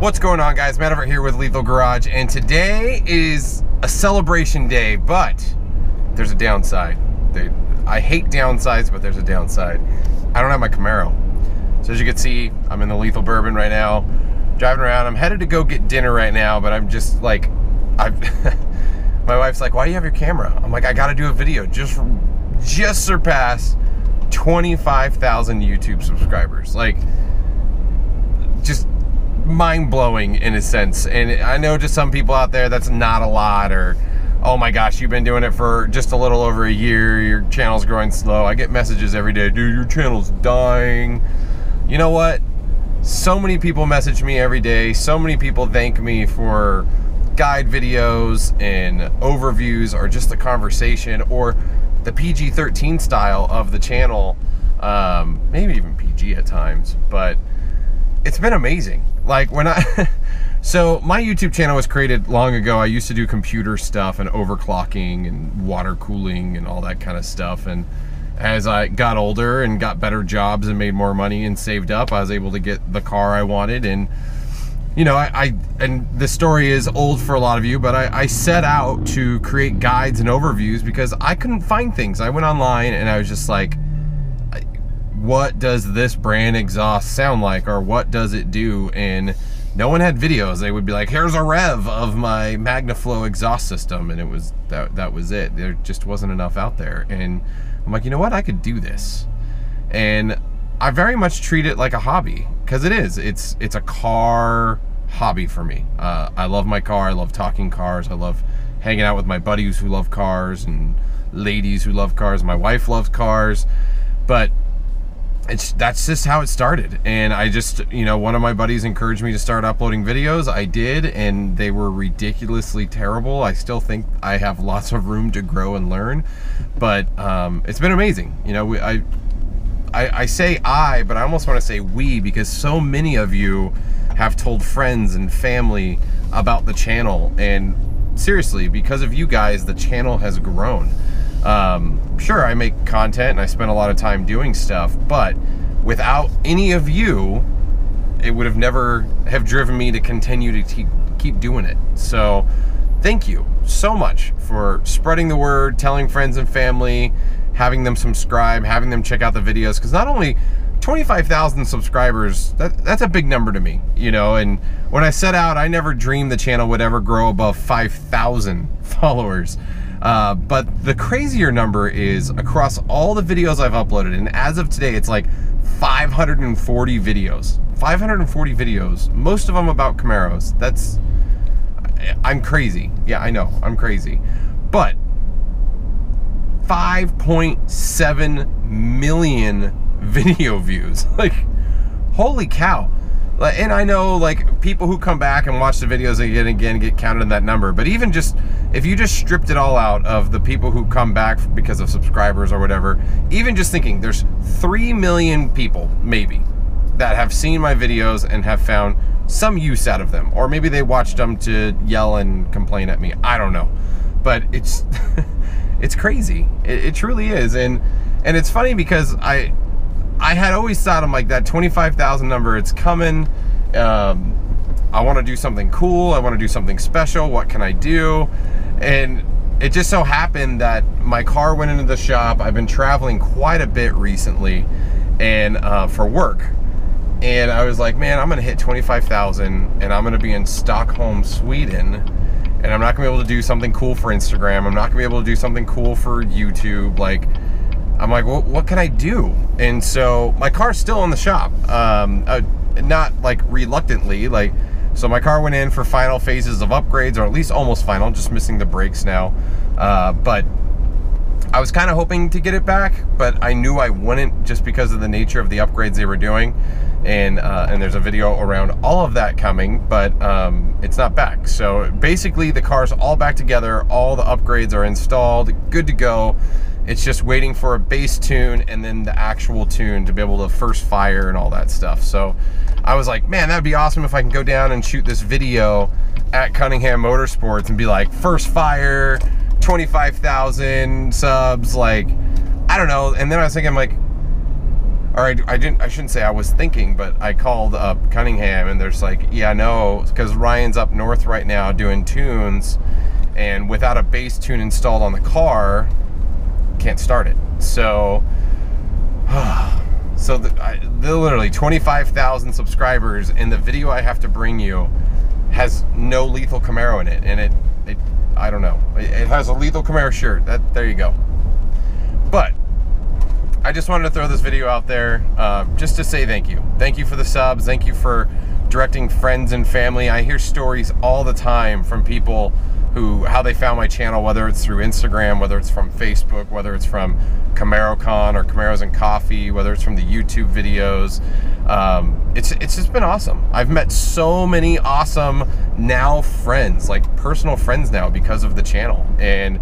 What's going on, guys? Matt over here with Lethal Garage, and today is a celebration day, but there's a downside. I hate downsides, but there's a downside. I don't have my Camaro. So as you can see, I'm in the Lethal Burban right now, driving around. I'm headed to go get dinner right now, but I'm just like, my wife's like, why do you have your camera? I'm like, I gotta do a video. Just surpassed 25,000 YouTube subscribers. Like, just mind-blowing in a sense. And I know to some people out there that's not a lot, or oh my gosh, you've been doing it for just a little over a year, your channel's growing slow. I get messages every day, dude, your channel's dying. You know what? So many people message me every day. So many people thank me for guide videos and overviews, or just the conversation, or the PG-13 style of the channel. Maybe even PG at times, but it's been amazing. Like when so my YouTube channel was created long ago. I used to do computer stuff and overclocking and water cooling and all that kind of stuff. And as I got older and got better jobs and made more money and saved up, I was able to get the car I wanted. And you know, and the story is old for a lot of you, but I set out to create guides and overviews because I couldn't find things. I went online and I was just like, what does this brand exhaust sound like, or what does it do? And no one had videos. They would be like, here's a rev of my MagnaFlow exhaust system, and it was that was it. There just wasn't enough out there. And I'm like, you know what, I could do this. And I very much treat it like a hobby, because it is. It's a car hobby for me. I love my car. I love talking cars. I love hanging out with my buddies who love cars and ladies who love cars. My wife loves cars, but that's just how it started. And I just, you know, one of my buddies encouraged me to start uploading videos. I did, and they were ridiculously terrible. I still think I have lots of room to grow and learn, but it's been amazing. You know, I say I, but I almost want to say we, because so many of you have told friends and family about the channel, and seriously, because of you guys, the channel has grown. Sure, I make content and I spend a lot of time doing stuff, but without any of you, it would have never have driven me to continue to keep doing it. So thank you so much for spreading the word, telling friends and family, having them subscribe, having them check out the videos, because not only 25,000 subscribers, that's a big number to me, you know. And when I set out, I never dreamed the channel would ever grow above 5,000 followers. But the crazier number is across all the videos I've uploaded, and as of today, it's like 540 videos. 540 videos, most of them about Camaros. I'm crazy. Yeah, I know, I'm crazy. But 5.7 million video views. Like, holy cow. And I know, like, people who come back and watch the videos again get counted in that number. But even just, if you just stripped it all out of the people who come back because of subscribers or whatever, even just thinking, there's 3 million people, maybe, that have seen my videos and have found some use out of them. Or maybe they watched them to yell and complain at me. I don't know. But it's, it's crazy. It truly is. And it's funny because I had always thought, I'm like, that 25,000 number, it's coming. I want to do something cool. I want to do something special. What can I do? And it just so happened that my car went into the shop. I've been traveling quite a bit recently, and for work. And I was like, man, I'm going to hit 25,000, and I'm going to be in Stockholm, Sweden. And I'm not going to be able to do something cool for Instagram. I'm not going to be able to do something cool for YouTube. Like, I'm like, well, what can I do? And so my car's still in the shop, not like reluctantly, like, so my car went in for final phases of upgrades, or at least almost final, just missing the brakes now. But I was kind of hoping to get it back, but I knew I wouldn't, just because of the nature of the upgrades they were doing. And there's a video around all of that coming, but it's not back. So basically the car's all back together. All the upgrades are installed, good to go. It's just waiting for a base tune and then the actual tune to be able to first fire and all that stuff. So I was like, man, that'd be awesome if I can go down and shoot this video at Cunningham Motorsports and be like, first fire, 25,000 subs, like, I don't know. And then I was thinking, like, all or I shouldn't say I was thinking, but I called up Cunningham, and there's like, yeah, no, because Ryan's up north right now doing tunes, and without a bass tune installed on the car, can't start it. So, literally 25,000 subscribers, and the video I have to bring you has no Lethal Camaro in it, and it I don't know. It has a Lethal Camaro shirt. There you go. But I just wanted to throw this video out there just to say thank you. Thank you for the subs. Thank you for directing friends and family. I hear stories all the time from people how they found my channel, whether it's through Instagram, whether it's from Facebook, whether it's from CamaroCon or Camaros and Coffee, whether it's from the YouTube videos. It's just been awesome. I've met so many awesome now friends, like personal friends now, because of the channel, and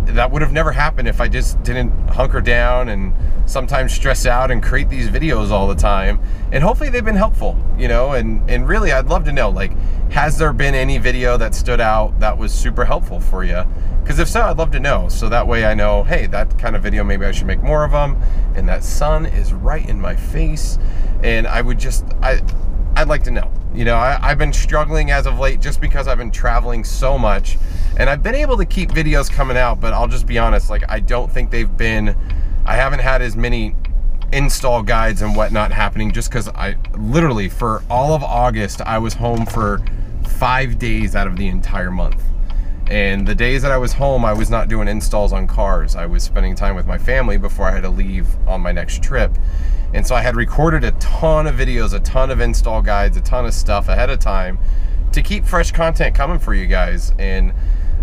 that would have never happened if I just didn't hunker down and sometimes stress out and create these videos all the time. And hopefully they've been helpful, you know, and really I'd love to know, like, has there been any video that stood out that was super helpful for you? Because if so, I'd love to know, so that way I know, hey, that kind of video, maybe I should make more of them. And that sun is right in my face, and I'd like to know. You know, I've been struggling as of late just because I've been traveling so much, and I've been able to keep videos coming out, but I'll just be honest, like, I don't think I haven't had as many install guides and whatnot happening, just because I literally, for all of August, I was home for 5 days out of the entire month. And the days that I was home, I was not doing installs on cars. I was spending time with my family before I had to leave on my next trip. And so I had recorded a ton of videos, a ton of install guides, a ton of stuff ahead of time to keep fresh content coming for you guys. And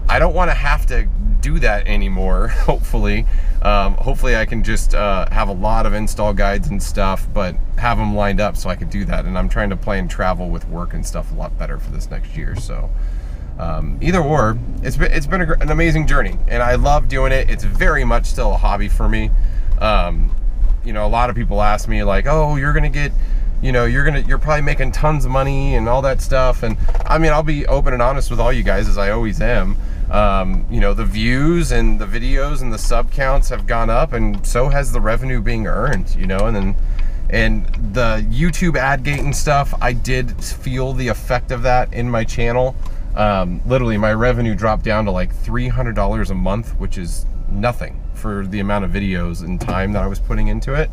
I don't want to have to do that anymore, hopefully. Hopefully I can just have a lot of install guides and stuff, but have them lined up so I could do that. And I'm trying to plan travel with work and stuff a lot better for this next year. So either or, it's been an amazing journey, and I love doing it. It's very much still a hobby for me. You know, a lot of people ask me, like, oh, you're gonna get, you know, you're probably making tons of money and all that stuff. And I mean, I'll be open and honest with all you guys, as I always am. You know, the views and the videos and the sub counts have gone up, and so has the revenue being earned, you know. And the YouTube ad gate and stuff, I did feel the effect of that in my channel. Literally my revenue dropped down to like $300 a month, which is nothing for the amount of videos and time that I was putting into it.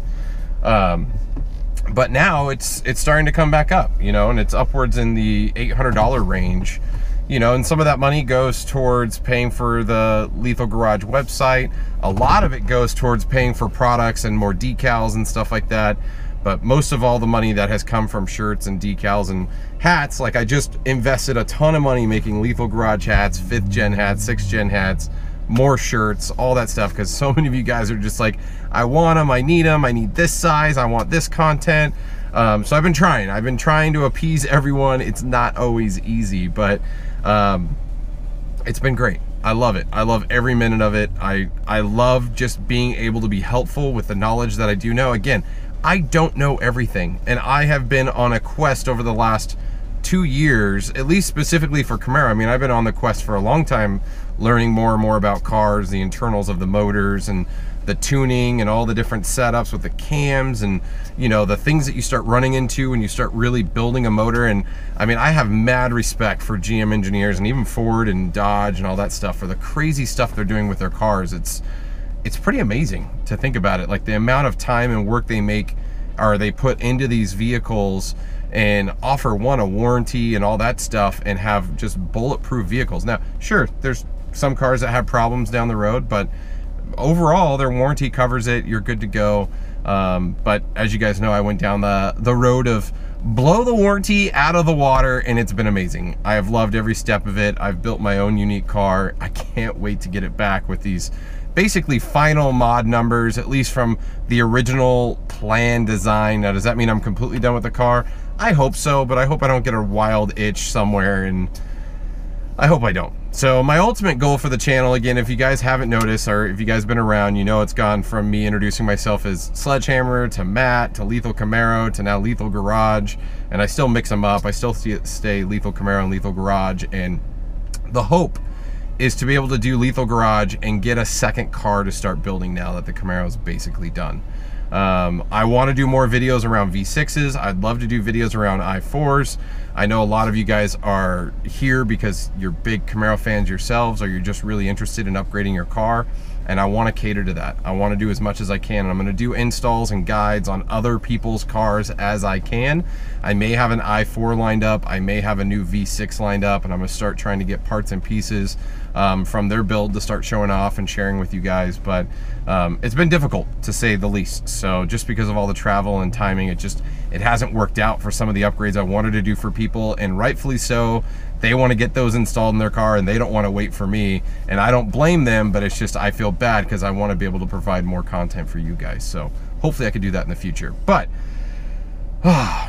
But now it's starting to come back up, you know, and it's upwards in the $800 range, you know, and some of that money goes towards paying for the Lethal Garage website. A lot of it goes towards paying for products and more decals and stuff like that. But most of all the money that has come from shirts and decals and hats, like I just invested a ton of money making Lethal Garage hats, 5th gen hats, 6th gen hats, more shirts, all that stuff, because so many of you guys are just like, I want them, I need them, I need this size, I want this content. So I've been trying to appease everyone. It's not always easy, but it's been great. I love it. I love every minute of it. I love just being able to be helpful with the knowledge that I do know. Again, I don't know everything, and I have been on a quest over the last 2 years, at least specifically for Camaro. I mean, I've been on the quest for a long time, learning more and more about cars, the internals of the motors, and the tuning, and all the different setups with the cams, and, you know, the things that you start running into when you start really building a motor. And I mean, I have mad respect for GM engineers, and even Ford and Dodge and all that stuff, for the crazy stuff they're doing with their cars. It's pretty amazing to think about it, like the amount of time and work they put into these vehicles, and offer a warranty and all that stuff, and have just bulletproof vehicles. Now, sure, there's some cars that have problems down the road, but overall their warranty covers it. You're good to go. But as you guys know, I went down the road of blow the warranty out of the water, and it's been amazing. I have loved every step of it. I've built my own unique car. I can't wait to get it back with these basically final mod numbers, at least from the original plan design. Now, does that mean I'm completely done with the car? I hope so, but I hope I don't get a wild itch somewhere, and I hope I don't. So my ultimate goal for the channel, again, if you guys haven't noticed, or if you guys been around, you know it's gone from me introducing myself as Sledgehammer to Matt to Lethal Camaro to now Lethal Garage, and I still mix them up. I still stay Lethal Camaro and Lethal Garage, and the hope is to be able to do Lethal Garage and get a second car to start building now that the Camaro is basically done. I want to do more videos around V6s. I'd love to do videos around i4s. I know a lot of you guys are here because you're big Camaro fans yourselves, or you're just really interested in upgrading your car, and I want to cater to that. I want to do as much as I can, and I'm going to do installs and guides on other people's cars as I can. I may have an i4 lined up, I may have a new V6 lined up, and I'm going to start trying to get parts and pieces from their build to start showing off and sharing with you guys. But it's been difficult, to say the least. So just because of all the travel and timing, it hasn't worked out for some of the upgrades I wanted to do for people, and rightfully so. They want to get those installed in their car, and they don't want to wait for me, and I don't blame them, but it's just I feel bad because I want to be able to provide more content for you guys. So hopefully I could do that in the future. But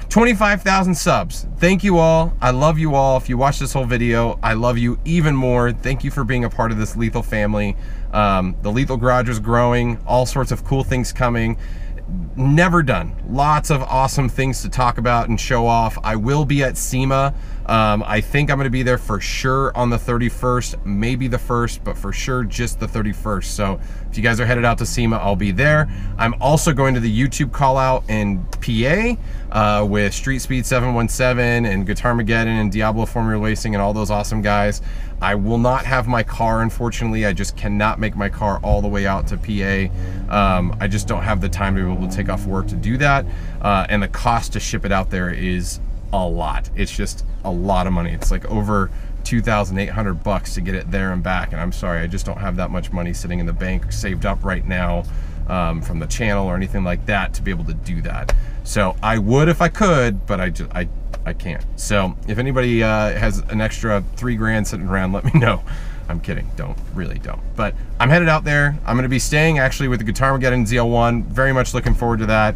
25,000 subs. Thank you all. I love you all. If you watch this whole video, I love you even more. Thank you for being a part of this Lethal family. The Lethal Garage is growing, all sorts of cool things coming. Never done. Lots of awesome things to talk about and show off. I will be at SEMA. I think I'm going to be there for sure on the 31st, maybe the 1st, but for sure just the 31st. So if you guys are headed out to SEMA, I'll be there. I'm also going to the YouTube call out in PA with Street Speed 717 and Guitarmageddon and Diablo Formula Racing and all those awesome guys. I will not have my car, unfortunately. I just cannot make my car all the way out to PA. I just don't have the time to be able to take off work to do that. And the cost to ship it out there is a lot. It's just a lot of money. It's like over $2,800 to get it there and back. And I'm sorry, I just don't have that much money sitting in the bank saved up right now from the channel or anything like that to be able to do that. So I would if I could, but I can't. So if anybody has an extra $3 grand sitting around, let me know. I'm kidding, really don't. But I'm headed out there. I'm gonna be staying actually with the Guitarmageddon ZL1. Very much looking forward to that.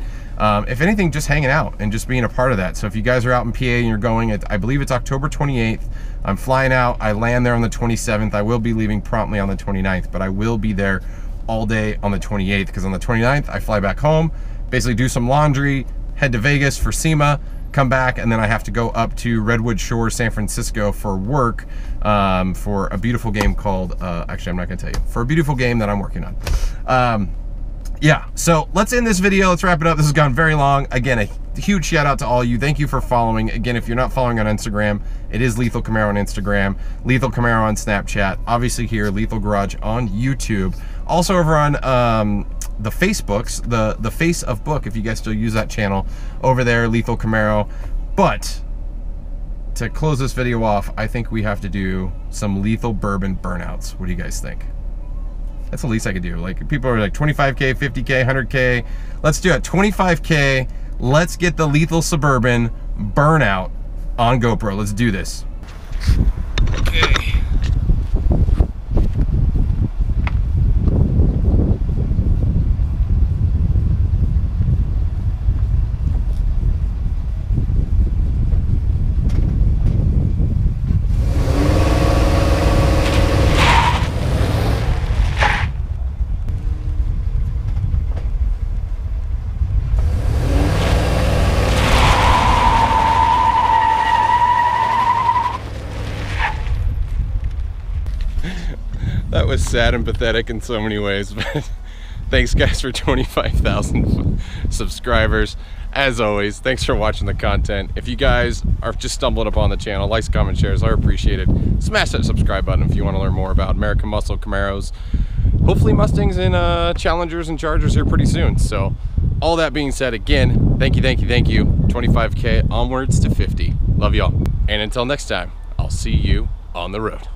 If anything, just hanging out and just being a part of that. So if you guys are out in PA and you're going, I believe it's October 28th. I'm flying out, I land there on the 27th. I will be leaving promptly on the 29th, but I will be there all day on the 28th, because on the 29th, I fly back home, basically do some laundry, head to Vegas for SEMA, come back, and then I have to go up to Redwood Shore, San Francisco for work for a beautiful game called, actually I'm not gonna tell you, for a beautiful game that I'm working on. Yeah, so let's end this video, let's wrap it up. This has gone very long. Again, a huge shout out to all you. Thank you for following. Again, if you're not following on Instagram, it is Lethal Camaro on Instagram, Lethal Camaro on Snapchat, obviously here, Lethal Garage on YouTube. Also over on the Facebooks, the Face of Book, if you guys still use that channel, over there, Lethal Camaro. But to close this video off, I think we have to do some Lethal Burban Burnouts. What do you guys think? That's the least I could do. Like, people are like 25K, 50K, 100K. Let's do it. 25K. Let's get the Lethal Suburban Burnout on GoPro. Let's do this. Okay. That was sad and pathetic in so many ways, but thanks guys for 25,000 subscribers. As always, thanks for watching the content. If you guys are just stumbling upon the channel, likes, comments, shares are appreciated. Smash that subscribe button if you want to learn more about American Muscle Camaros. Hopefully Mustangs and Challengers and Chargers here pretty soon. So all that being said, again, thank you. 25K onwards to 50. Love y'all. And until next time, I'll see you on the road.